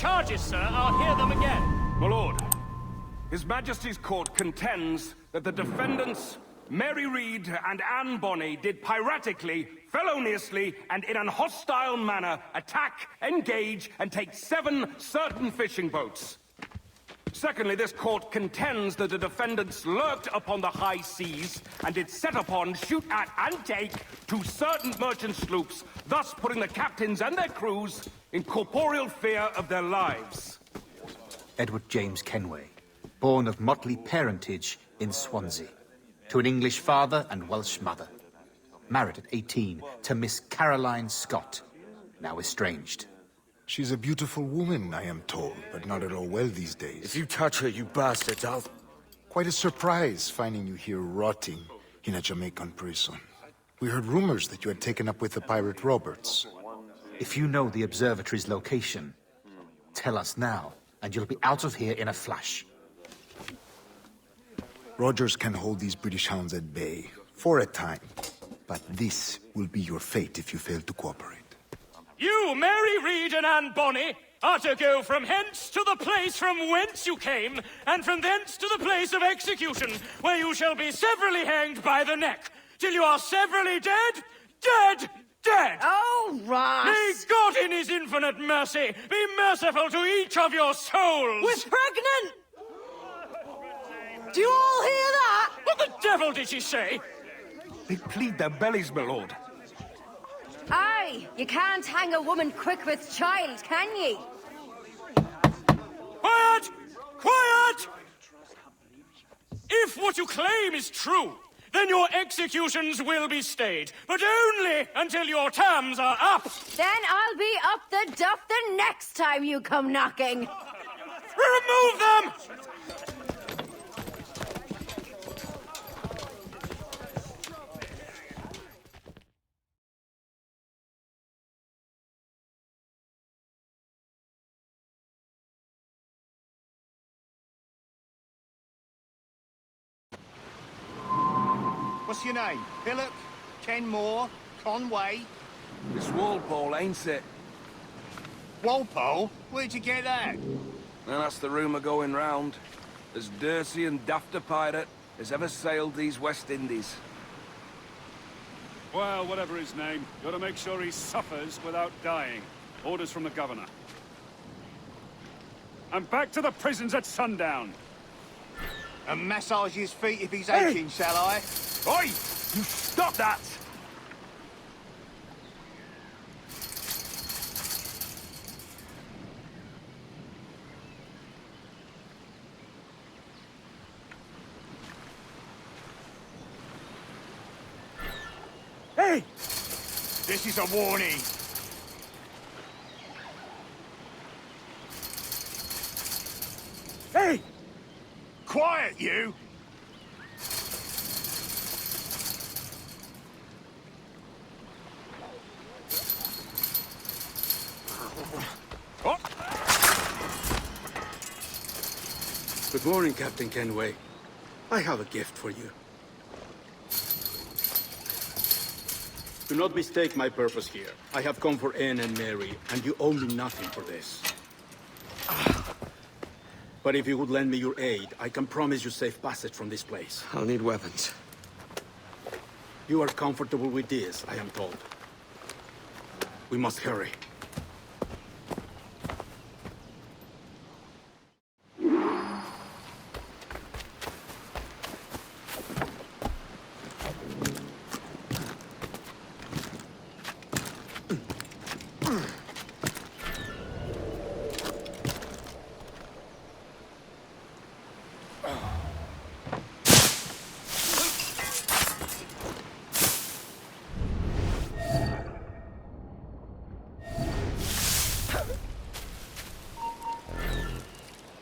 charges, sir. I'll hear them again. My lord, His Majesty's court contends that the defendants, Mary Read and Anne Bonny, did piratically, feloniously, and in an hostile manner attack, engage, and take 7 certain fishing boats. Secondly, this court contends that the defendants lurked upon the high seas and did set upon, shoot at, and take 2 certain merchant sloops, thus putting the captains and their crews in corporeal fear of their lives. Edward James Kenway, born of motley parentage in Swansea, to an English father and Welsh mother. Married at 18 to Miss Caroline Scott, now estranged. She's a beautiful woman, I am told, but not at all well these days. If you touch her, you bastards, I'll... Quite a surprise finding you here rotting in a Jamaican prison. We heard rumors that you had taken up with the pirate Roberts. If you know the observatory's location, tell us now, and you'll be out of here in a flash. Rogers can hold these British hounds at bay, for a time. But this will be your fate if you fail to cooperate. You, Mary Read and Anne Bonny, are to go from hence to the place from whence you came, and from thence to the place of execution, where you shall be severally hanged by the neck, till you are severally dead, dead! Oh, Ross! May God in his infinite mercy be merciful to each of your souls! We're pregnant! Do you all hear that? What the devil did she say? They plead their bellies, my lord. Aye, you can't hang a woman quick with child, can ye? Quiet! Quiet! If what you claim is true, then your executions will be stayed, but only until your terms are up. Then I'll be up the duff the next time you come knocking. Remove them! What's your name? Billock? Kenmore? Conway? It's Walpole, ain't it? Walpole? Where'd you get that? Well, that's the rumour going round. As dirty and daft a pirate as ever sailed these West Indies. Well, whatever his name, gotta make sure he suffers without dying. Orders from the governor. And back to the prisons at sundown. And massage his feet if he's aching, shall I? Oi! You stop that! Hey! This is a warning. Hey! Quiet, you! Oh. Good morning, Captain Kenway. I have a gift for you. Do not mistake my purpose here. I have come for Anne and Mary, and you owe me nothing for this. But if you would lend me your aid, I can promise you safe passage from this place. I'll need weapons. You are comfortable with this, I am told. We must hurry.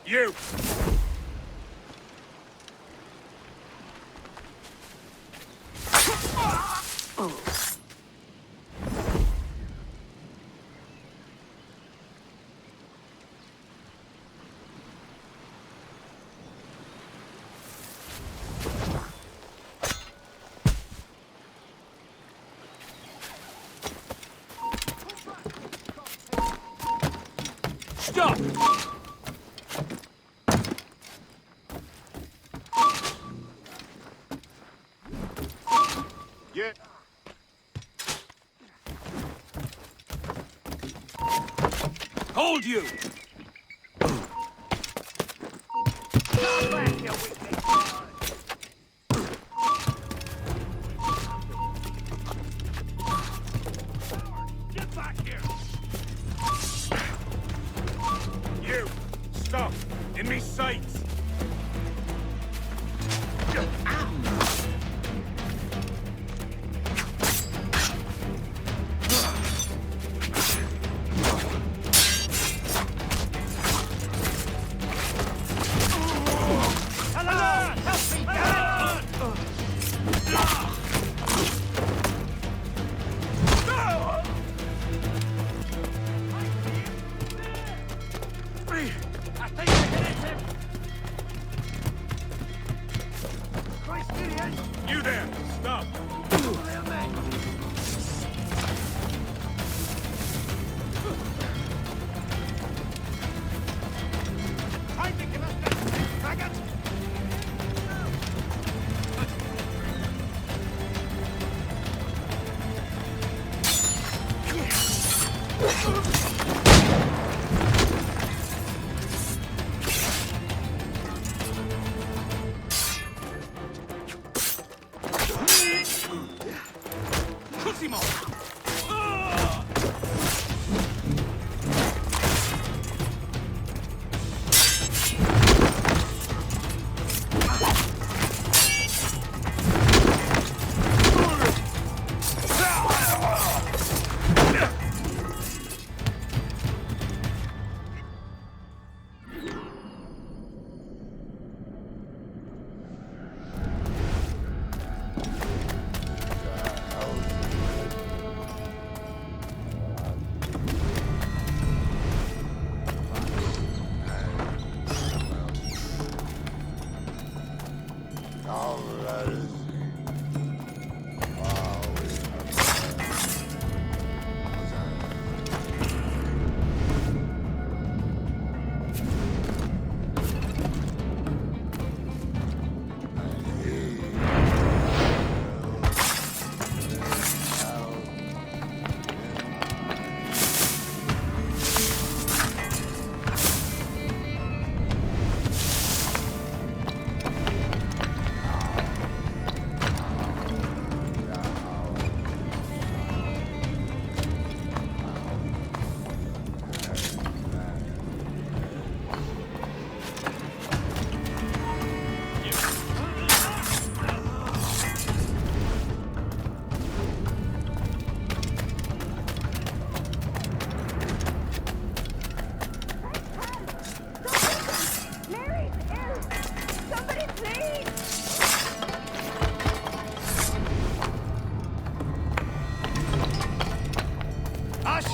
You! Stop! Yeah. Hold you! Get back here! You! Stop! In me sights! You there! Stop!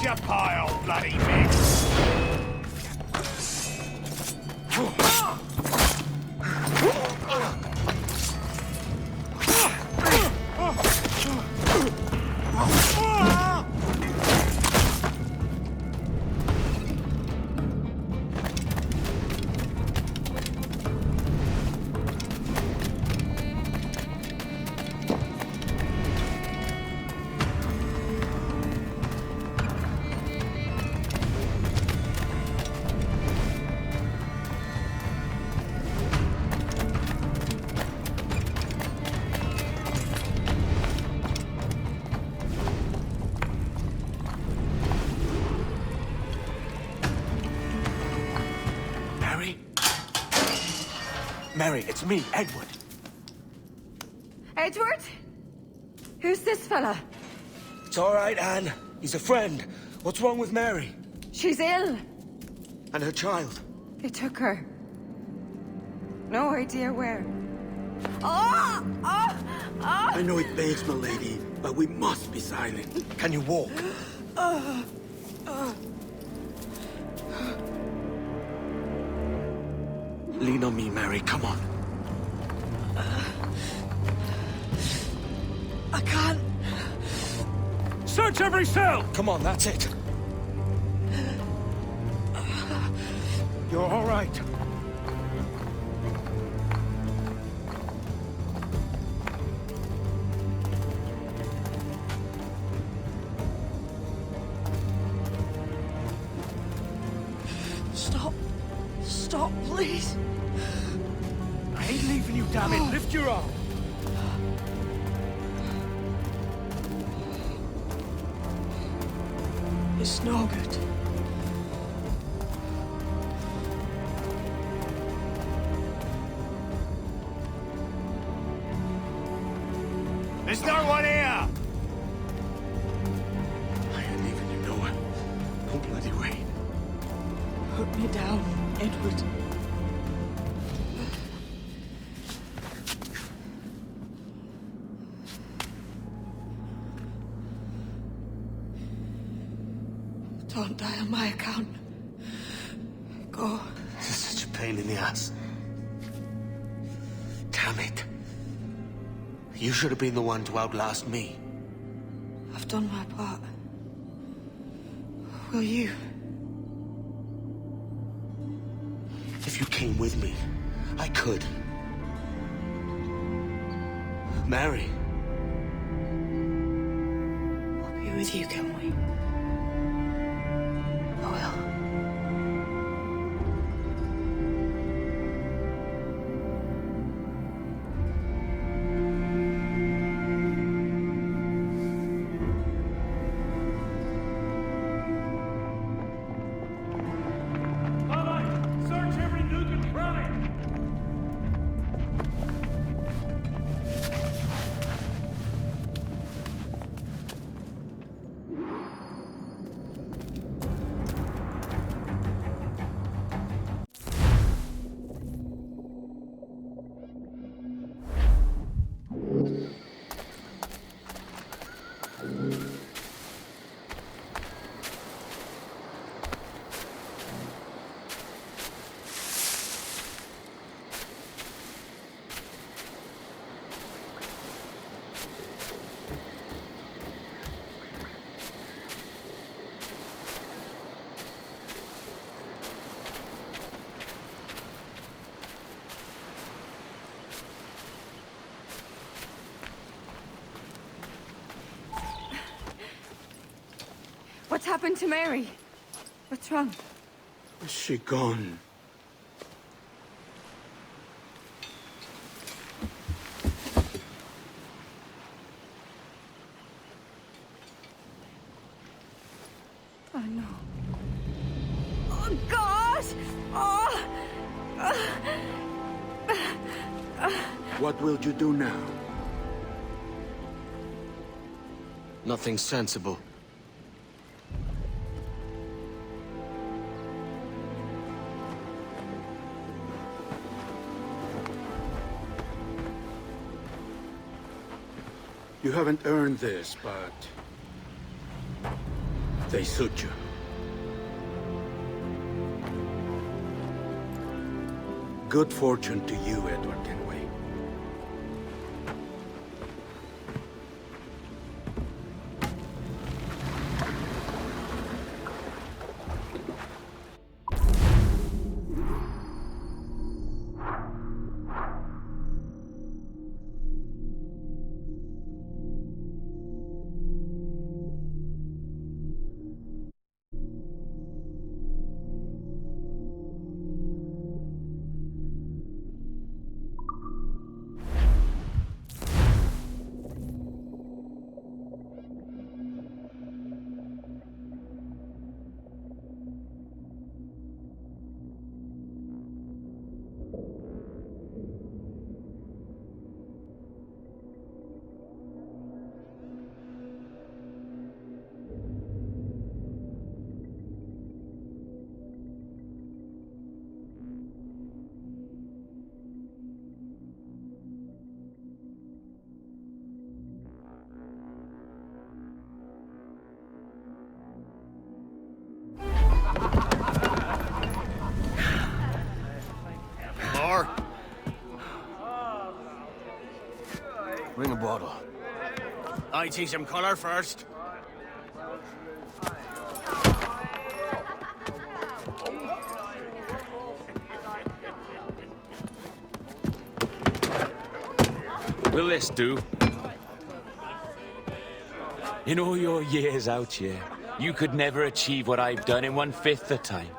your pile, bloody mix! Mary, it's me, Edward. Edward? Who's this fella? It's all right, Anne. He's a friend. What's wrong with Mary? She's ill. And her child? They took her. No idea where. Oh! Oh! Oh! I know it pains, milady, but we must be silent. Can you walk? Lean on me, Mary. Come on. I can't. Search every cell! Come on, that's it. You're all right. Stop. Stop, please. I ain't leaving you, damn it. Lift your arm. It's no good. There's no one here! I ain't leaving you nowhere. No bloody way. Put me down, Edward. Don't die on my account. Go. This is such a pain in the ass. Damn it. You should have been the one to outlast me. I've done my part. Will you? If you came with me, I could. Mary. I'll be with you, Kenway. I will. Search every nook and cranny! What's happened to Mary? What's wrong? Is she gone? Oh, no. Oh, God! What will you do now? Nothing sensible. You haven't earned this, but they suit you. Good fortune to you, Edward Kenway. More? Bring a bottle. I see some color first. Will this do? In all your years out here, you could never achieve what I've done in 1/5 the time.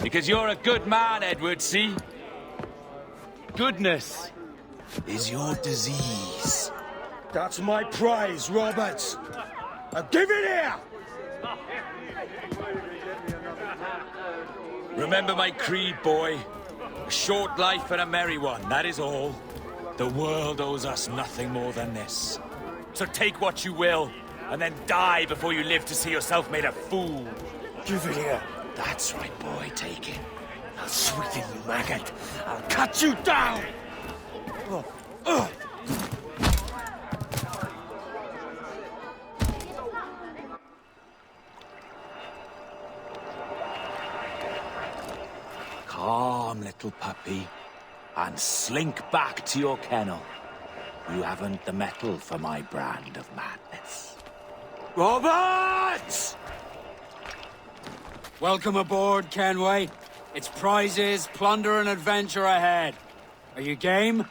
Because you're a good man, Edward, see? Goodness is your disease. That's my prize, Roberts. Now give it here! Remember my creed, boy. A short life and a merry one, that is all. The world owes us nothing more than this. So take what you will, and then die before you live to see yourself made a fool. Give it here. That's right, boy, take it. I'll sweeten you, maggot. I'll cut you down! Calm, little puppy, and slink back to your kennel. You haven't the mettle for my brand of madness. Roberts! Welcome aboard, Kenway. It's prizes, plunder, and adventure ahead. Are you game?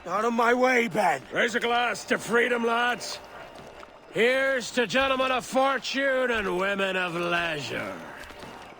Out of my way, Ben. Raise a glass to freedom, lads. Here's to gentlemen of fortune and women of leisure.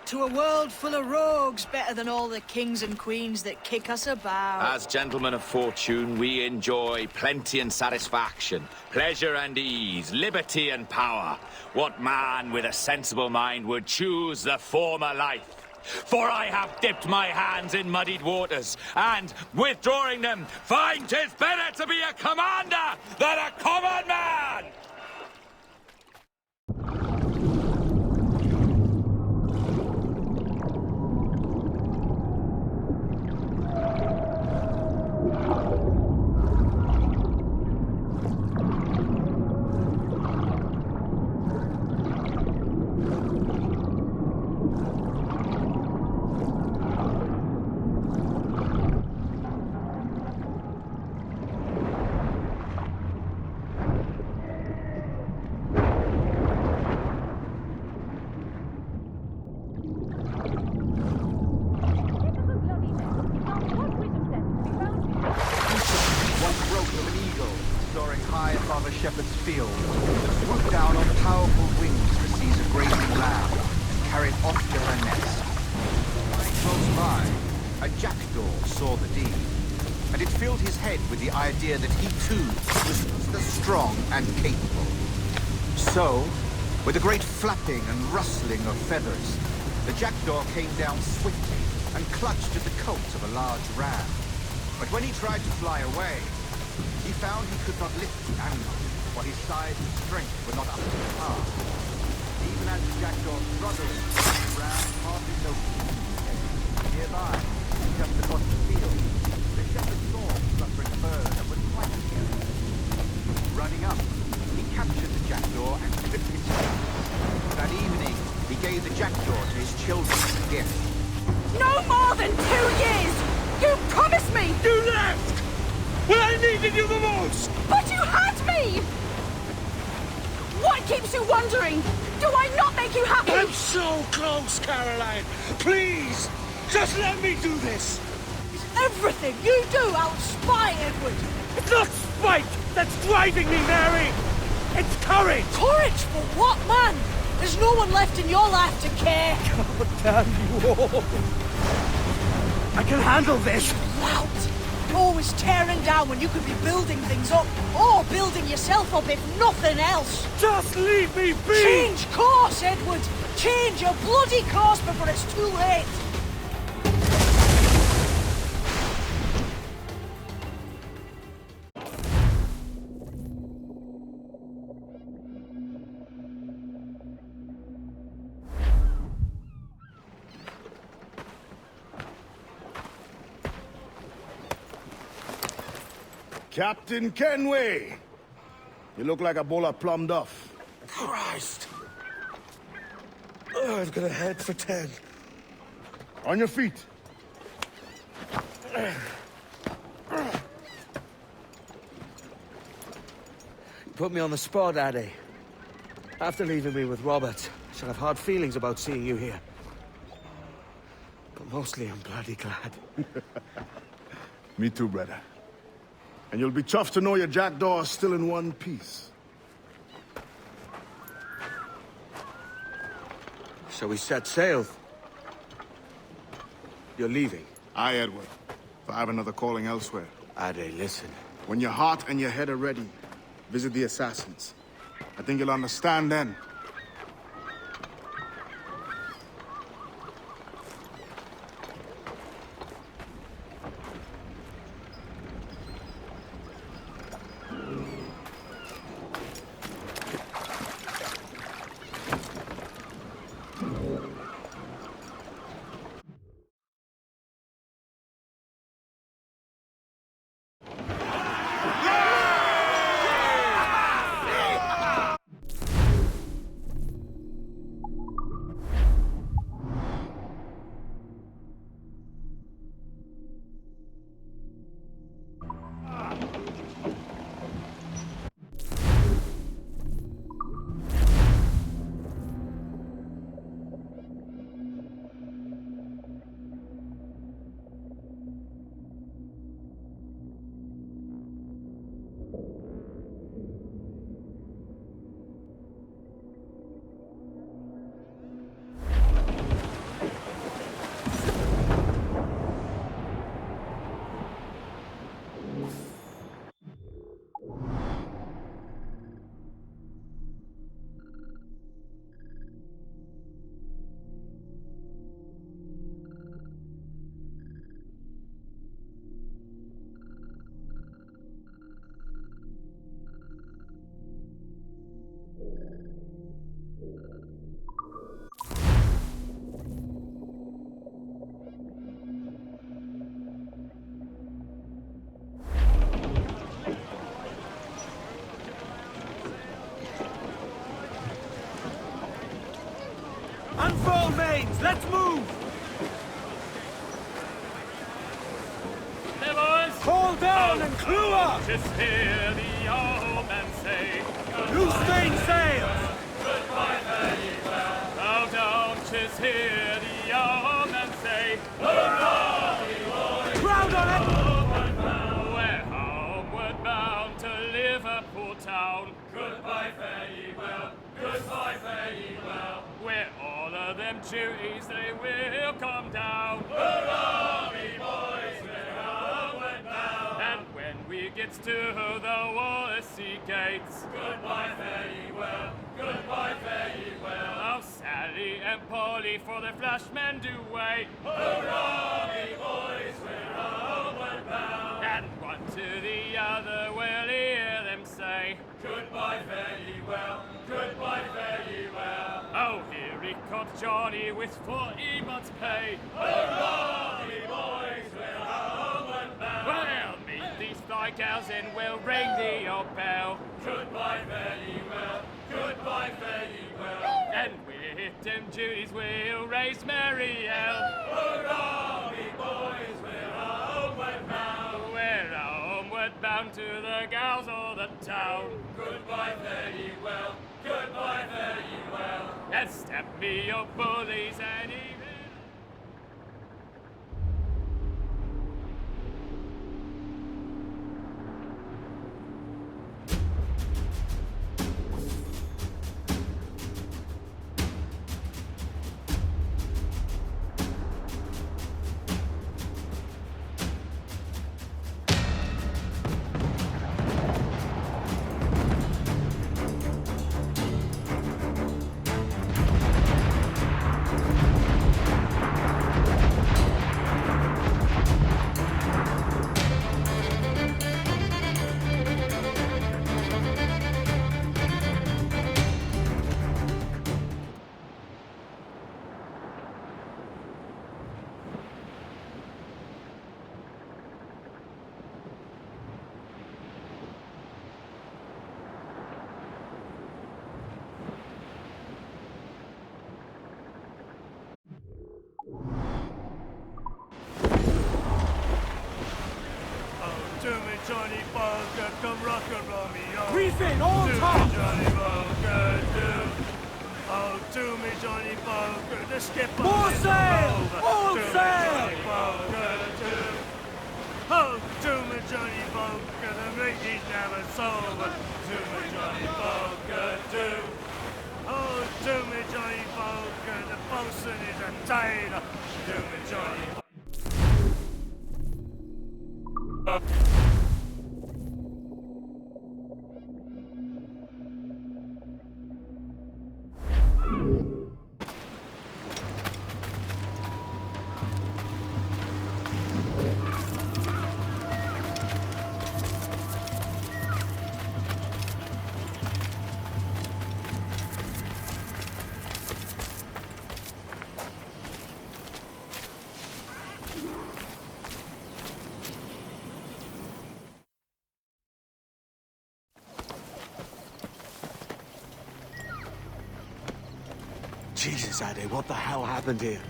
To a world full of rogues, better than all the kings and queens that kick us about. As gentlemen of fortune, we enjoy plenty and satisfaction, pleasure and ease, liberty and power. What man with a sensible mind would choose the former life? For I have dipped my hands in muddied waters, and, withdrawing them, find 'tis better to be a commander than a common man! That he too was the strong and capable. So, with a great flapping and rustling of feathers, the jackdaw came down swiftly and clutched at the coat of a large ram. But when he tried to fly away, he found he could not lift the animal, for his size and strength were not up to par. Even as the jackdaw struggled, the ram hardly noticed him. Nearby, just across the field, the shepherd saw the fluttering bird and was quite amused. Running up, he captured the jackdaw and clipped its head. That evening, he gave the jackdaw to his children as a gift. No more than 2 years! You promised me! You left! When I needed you the most! But you had me! What keeps you wondering? Do I not make you happy? I'm so close, Caroline! Please! Just let me do this! Everything you do, I'll spy, Edward! It's not spite that's driving me, Mary! It's courage! Courage for what, man? There's no one left in your life to care. God damn you all! I can handle this! Lout! Always tearing down when you could be building things up, or building yourself up if nothing else. Just leave me be! Change course, Edward! Change your bloody course before it's too late! Captain Kenway! You look like a bowl of plum duff. Christ! Oh, I've got a head for 10. On your feet. You put me on the spot, Addy. After leaving me with Robert, I should have hard feelings about seeing you here. But mostly I'm bloody glad. Me too, brother. And you'll be tough to know your jackdaw is still in one piece. So we set sail. You're leaving? Aye, Edward. For I have another calling elsewhere. Ade, listen. When your heart and your head are ready, visit the assassins. I think you'll understand then. Unfurl mains, let's move! There, boys! Haul down and clew up! Just hear the old man say, loose main sails! Goodbye, fare ye well. Oh, don't just hear the old man say, hurrah, ye boys! Crowd on it! We're homeward bound to Liverpool town. Goodbye, fare ye well. Goodbye, fare ye well. Where all of them duties they will come down. Hurrah, me boys, we're homeward bound. And when we gets to the Wallasey gates, goodbye, fare ye well. Goodbye, fare ye well. Oh, Sally and Polly for the flashmen do wait. Hurrah, me boys, we're homeward bound. And one to the other will hear them say, goodbye, fare ye well. Goodbye, fare ye well. Oh, here he comes Johnny with 40 months' pay. Hurrah, me boys, we're homeward bound. Well, meet these fly gals and we'll ring the old bell. Goodbye, fare ye well. Goodbye, fare ye well. And with them duties we'll raise merry hell. Hurrah, me boys, we're homeward bound. We're homeward bound to the gals of the town. Goodbye, fare ye well. Goodbye, fare ye well. And step me your bullies and even... Johnny Bunker, come rock and roll me on. Refit, all top! Johnny Bunker, do. Oh, do me, Johnny Bunker, the skipper. More sail! All sail! Johnny Bunker, do. Oh, do me, Johnny Bunker, great he's never sold, but to me Johnny Poker too. Oh, to me Johnny Poker, the bosun is a tailor. To me Johnny Jesus, Addy, what the hell happened here?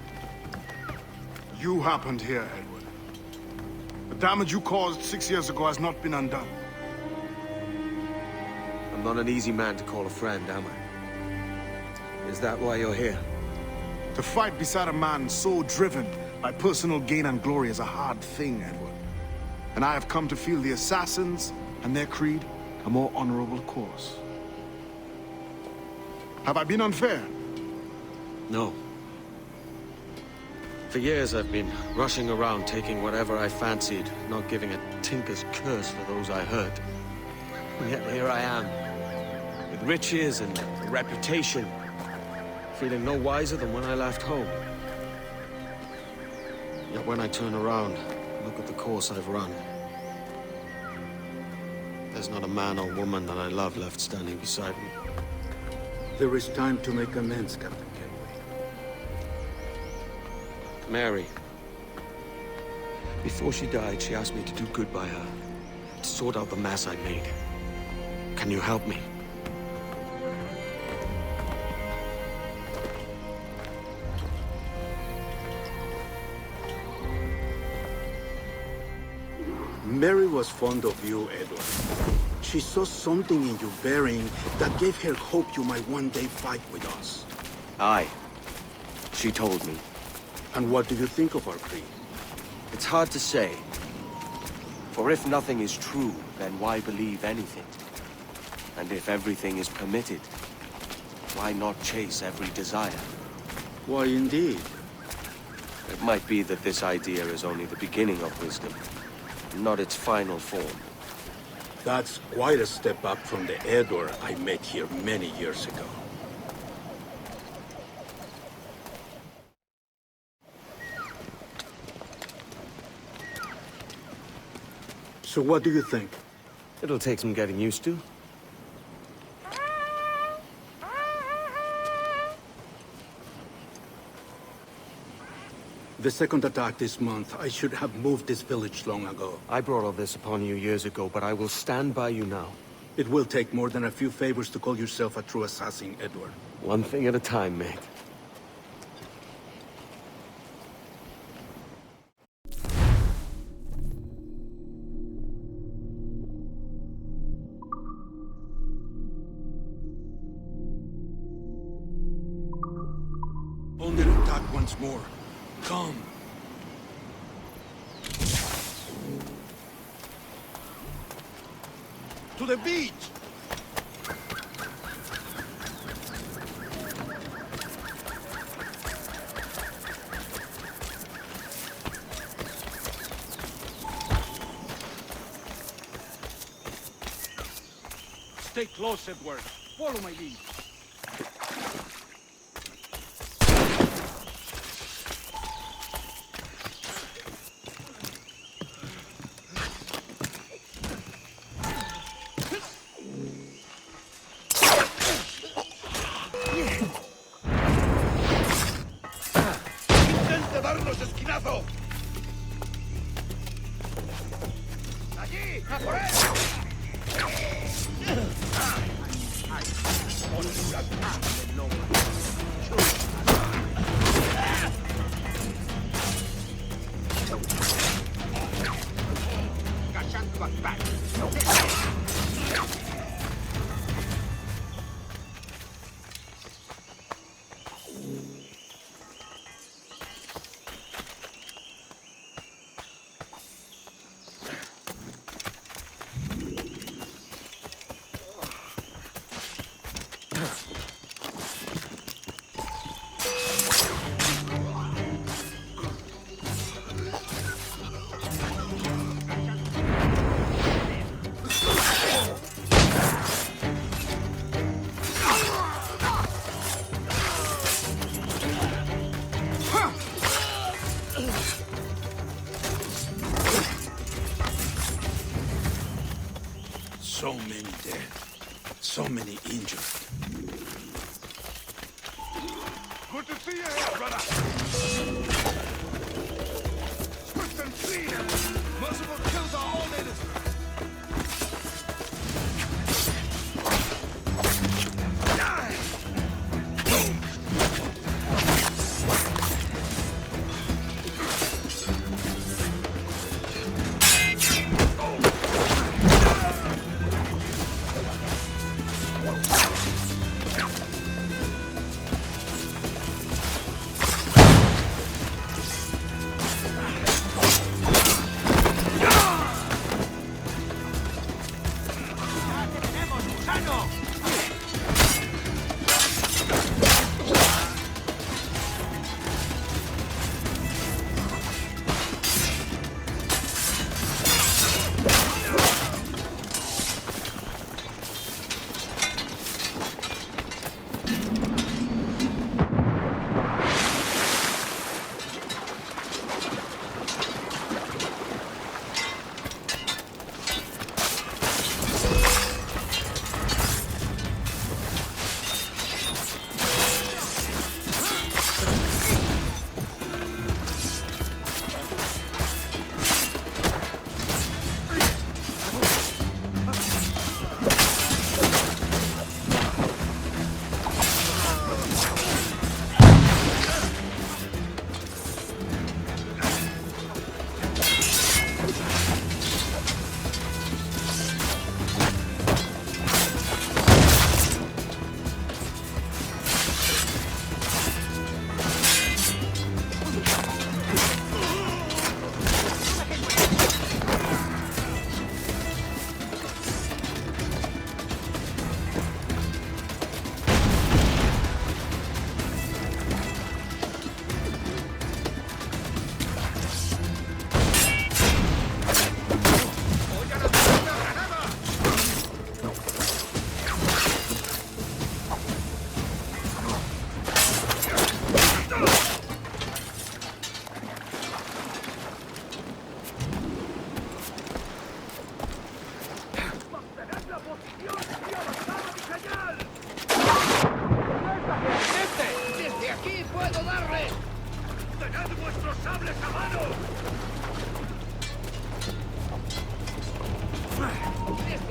You happened here, Edward. The damage you caused 6 years ago has not been undone. I'm not an easy man to call a friend, am I? Is that why you're here? To fight beside a man so driven by personal gain and glory is a hard thing, Edward. And I have come to feel the assassins and their creed a more honorable course. Have I been unfair? No. For years I've been rushing around, taking whatever I fancied, not giving a tinker's curse for those I hurt. And yet here I am, with riches and a reputation, feeling no wiser than when I left home. Yet when I turn around, look at the course I've run. There's not a man or woman that I love left standing beside me. There is time to make amends, Captain Kenway. Mary. Before she died, she asked me to do good by her, to sort out the mess I made. Can you help me? Mary was fond of you, Edward. She saw something in your bearing that gave her hope you might one day fight with us. Aye. She told me. And what do you think of our creed? It's hard to say. For if nothing is true, then why believe anything? And if everything is permitted, why not chase every desire? Why, indeed. It might be that this idea is only the beginning of wisdom, not its final form. That's quite a step up from the Edward I met here many years ago. So what do you think? It'll take some getting used to. The second attack this month, I should have moved this village long ago. I brought all this upon you years ago, but I will stand by you now. It will take more than a few favors to call yourself a true assassin, Edward. One thing at a time, mate. Under attack once more. Come. To the beach! Stay close, Edward. Follow my lead. many injured. Good to see you here, brother. Swift and clean. Merciful kills are all natives.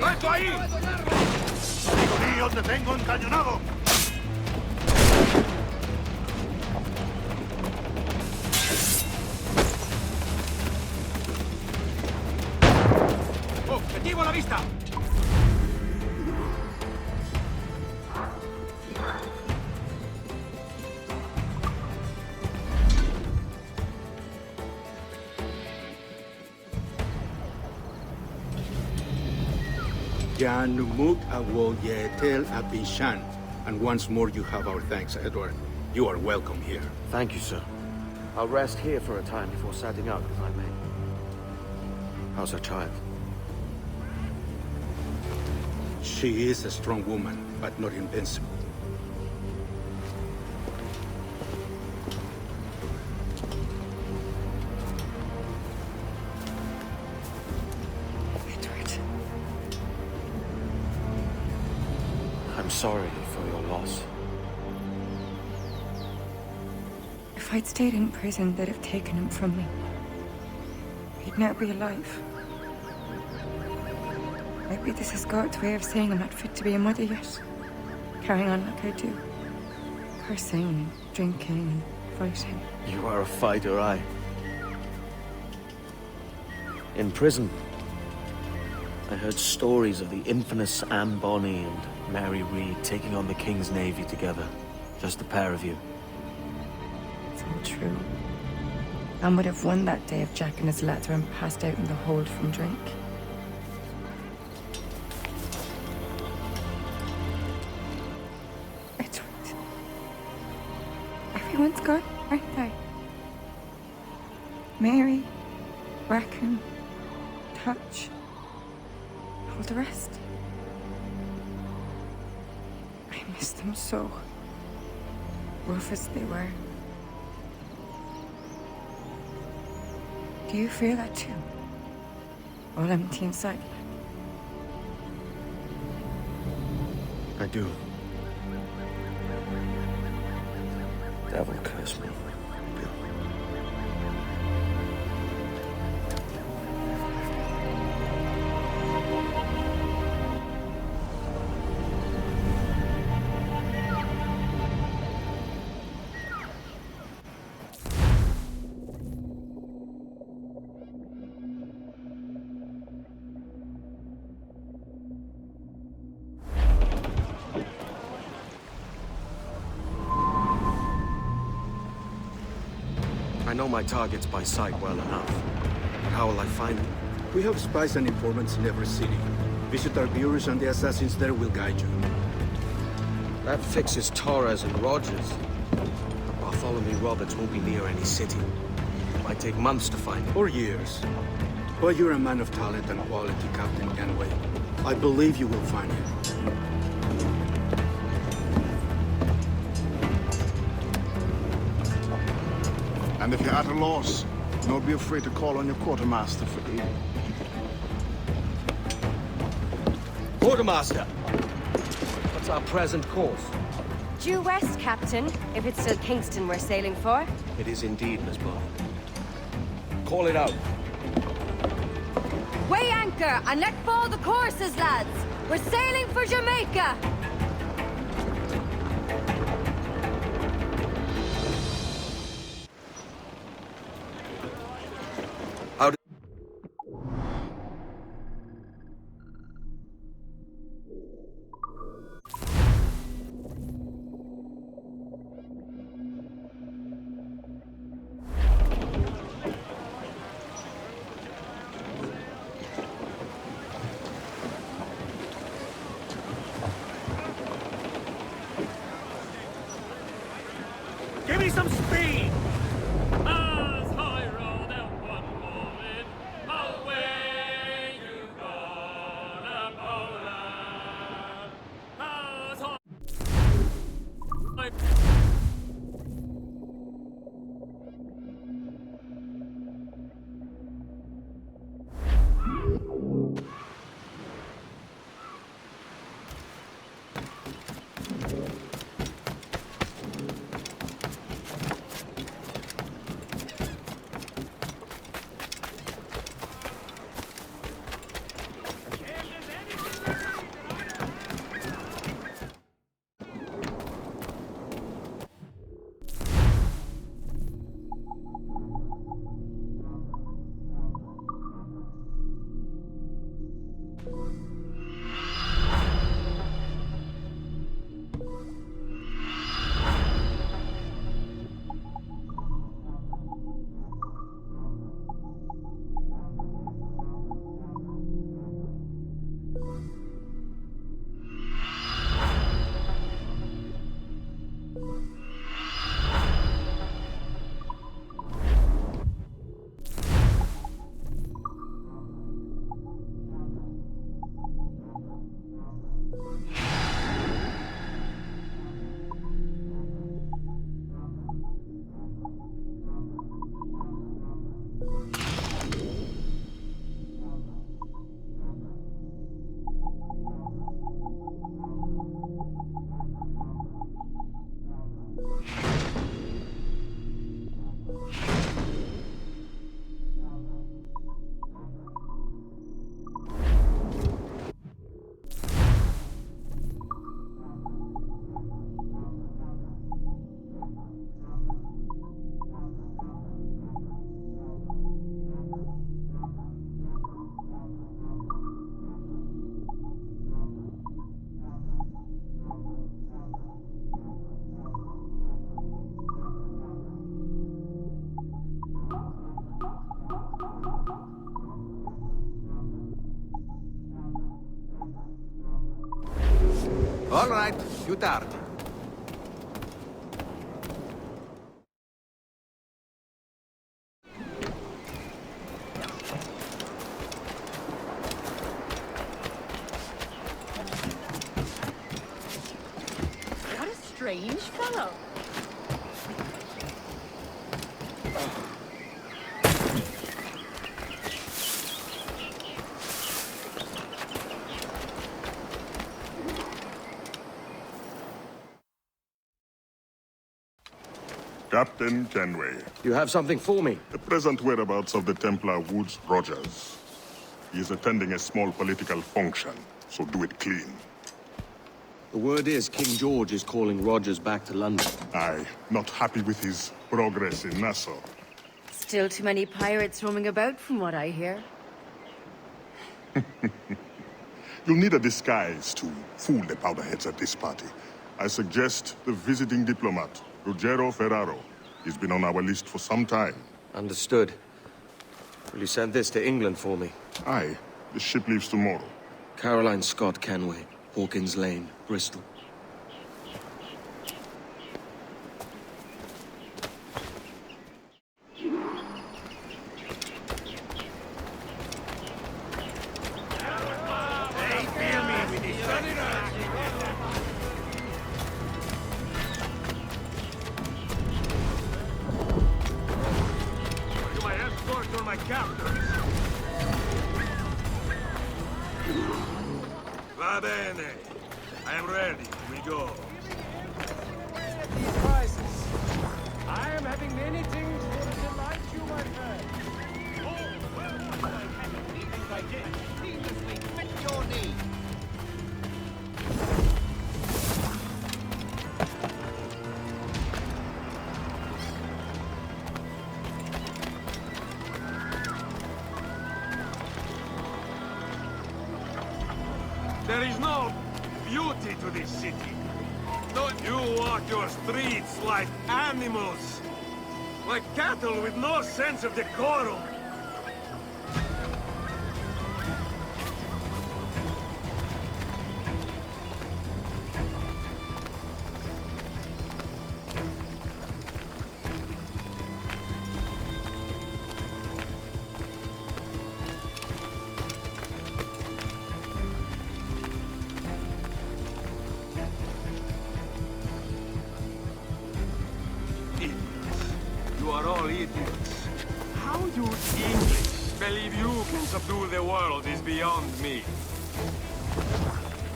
¡Alto ahí! ¡Amigo mío, te tengo encañonado! ¡Objetivo a la vista! Jan Numuk Awo Yetel Abishan. And once more you have our thanks, Edward. You are welcome here. Thank you, sir. I'll rest here for a time before setting out, if I may. How's her child? She is a strong woman, but not invincible. I'm sorry for your loss. If I'd stayed in prison, they'd have taken him from me. He'd now be alive. Maybe this is God's way of saying I'm not fit to be a mother yet. Carrying on like I do. Cursing and drinking and fighting. You are a fighter, aye. In prison, I heard stories of the infamous Anne Bonny and Mary Read taking on the King's Navy together. Just the pair of you. It's all true. Anne would have won that day if Jack and his lads weren't passed out in the hold from drink. Edward. Everyone's gone, aren't they? Mary, Raccoon, Touch, all the rest. I miss them so. Rough as they were. Do you feel that too? All empty inside? I do. Devil curse me. I know my targets by sight well enough. But how will I find them? We have spies and informants in every city. Visit our bureaus and the assassins there will guide you. That fixes Torres and Rogers. But Bartholomew Roberts won't be near any city. It might take months to find him. Or years. But you're a man of talent and quality, Captain Kenway. I believe you will find him. And if you're at a loss, don't be afraid to call on your quartermaster for aid. Quartermaster! What's our present course? Due west, Captain, if it's still Kingston we're sailing for. It is indeed, Miss Bond. Call it out. Weigh anchor and let fall the courses, lads! We're sailing for Jamaica! Give me some speed! As high road and one moment, away you gonna Poland. As high... All right, più tardi. What a strange fellow. Captain Kenway. You have something for me? The present whereabouts of the Templar Woods Rogers. He is attending a small political function, so do it clean. The word is King George is calling Rogers back to London. Aye, not happy with his progress in Nassau. Still too many pirates roaming about, from what I hear. You'll need a disguise to fool the powderheads at this party. I suggest the visiting diplomat, Ruggiero Ferraro. He's been on our list for some time. Understood. Will you send this to England for me? Aye. The ship leaves tomorrow. Caroline Scott Kenway, Hawkins Lane, Bristol. Va bene. I am ready. We go. These prices. I am having many things to delight you, my friend. I did. Needlessly quit your knee. There is no beauty to this city. Don't you walk your streets like animals? Like cattle with no sense of decorum. You are all idiots. How you English believe you can subdue the world is beyond me.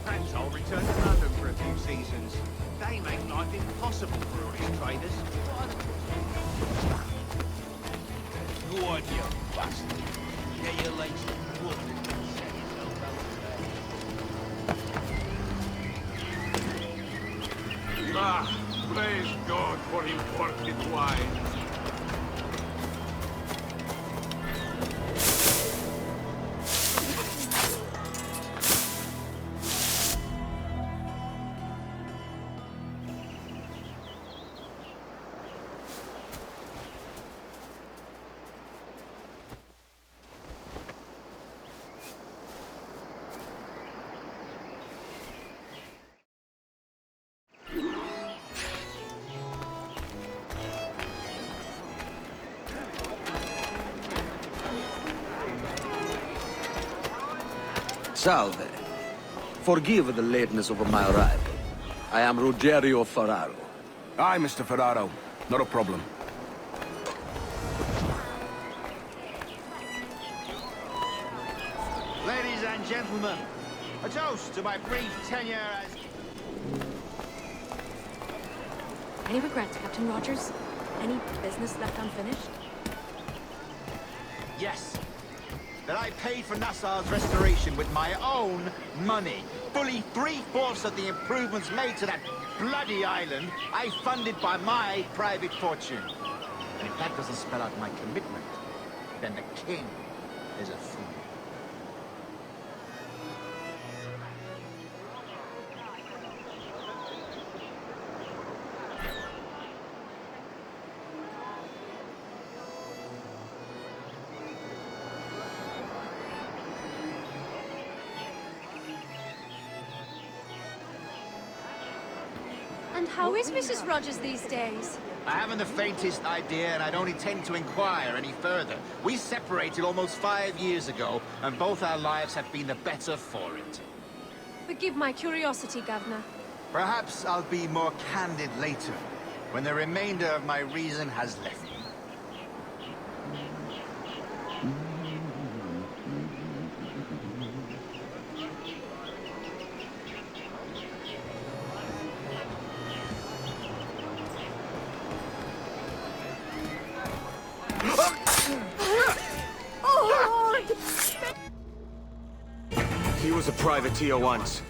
Perhaps I'll return to London for a few seasons. They make life impossible for all these traders. Good, you bastard. Get your legs whooped and set yourself over there. Ah, praise God for imported wine. Salve. Forgive the lateness of my arrival. I am Ruggiero Ferraro. Aye, Mr. Ferraro. Not a problem. Ladies and gentlemen, a toast to my brief tenure as... Any regrets, Captain Rogers? Any business left unfinished? Yes. That I paid for Nassau's restoration with my own money. Fully 3/4 of the improvements made to that bloody island, I funded by my private fortune. And if that doesn't spell out my commitment, then the king is a fool. And how is Mrs. Rogers these days? I haven't the faintest idea, and I don't intend to inquire any further. We separated almost 5 years ago, and both our lives have been the better for it. Forgive my curiosity, Governor. Perhaps I'll be more candid later, when the remainder of my reason has left me. was a privateer once.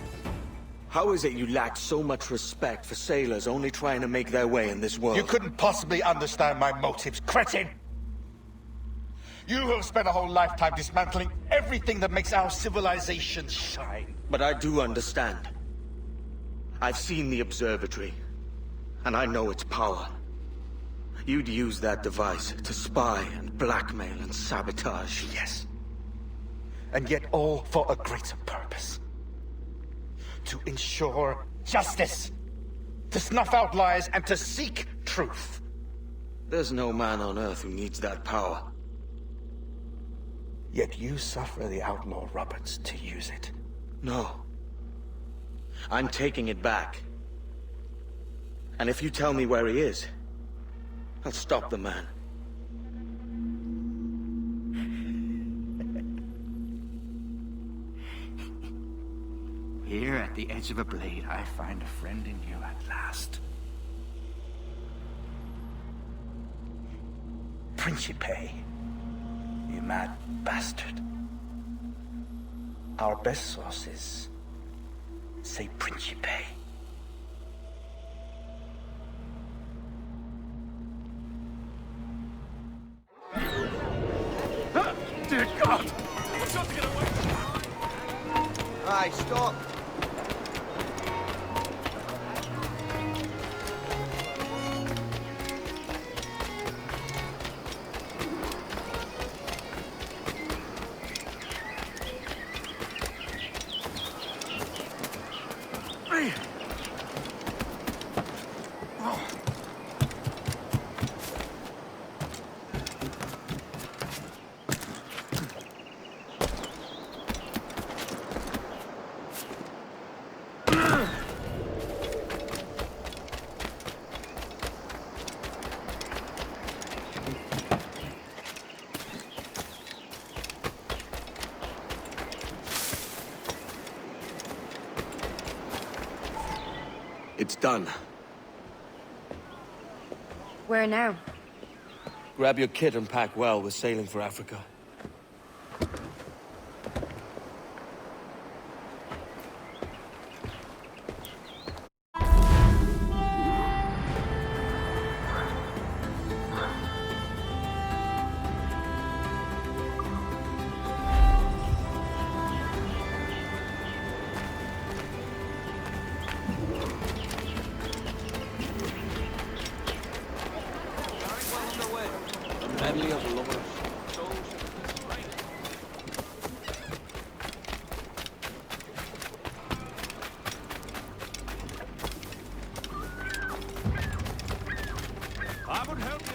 How is it you lack so much respect for sailors only trying to make their way in this world? You couldn't possibly understand my motives, cretin! You have spent a whole lifetime dismantling everything that makes our civilization shine. But I do understand. I've seen the observatory, and I know its power. You'd use that device to spy and blackmail and sabotage. Yes. And yet all for a greater purpose. To ensure justice. To snuff out lies and to seek truth. There's no man on Earth who needs that power. Yet you suffer the outlaw Roberts to use it. No. I'm taking it back. And if you tell me where he is, I'll stop the man. Here at the edge of a blade, I find a friend in you at last. Principe, you mad bastard. Our best sources say Principe. Dear God! What's up to get away? Aye, stop. It's done. Where now? Grab your kit and pack well. We're sailing for Africa. Medley of lovers. I would help you.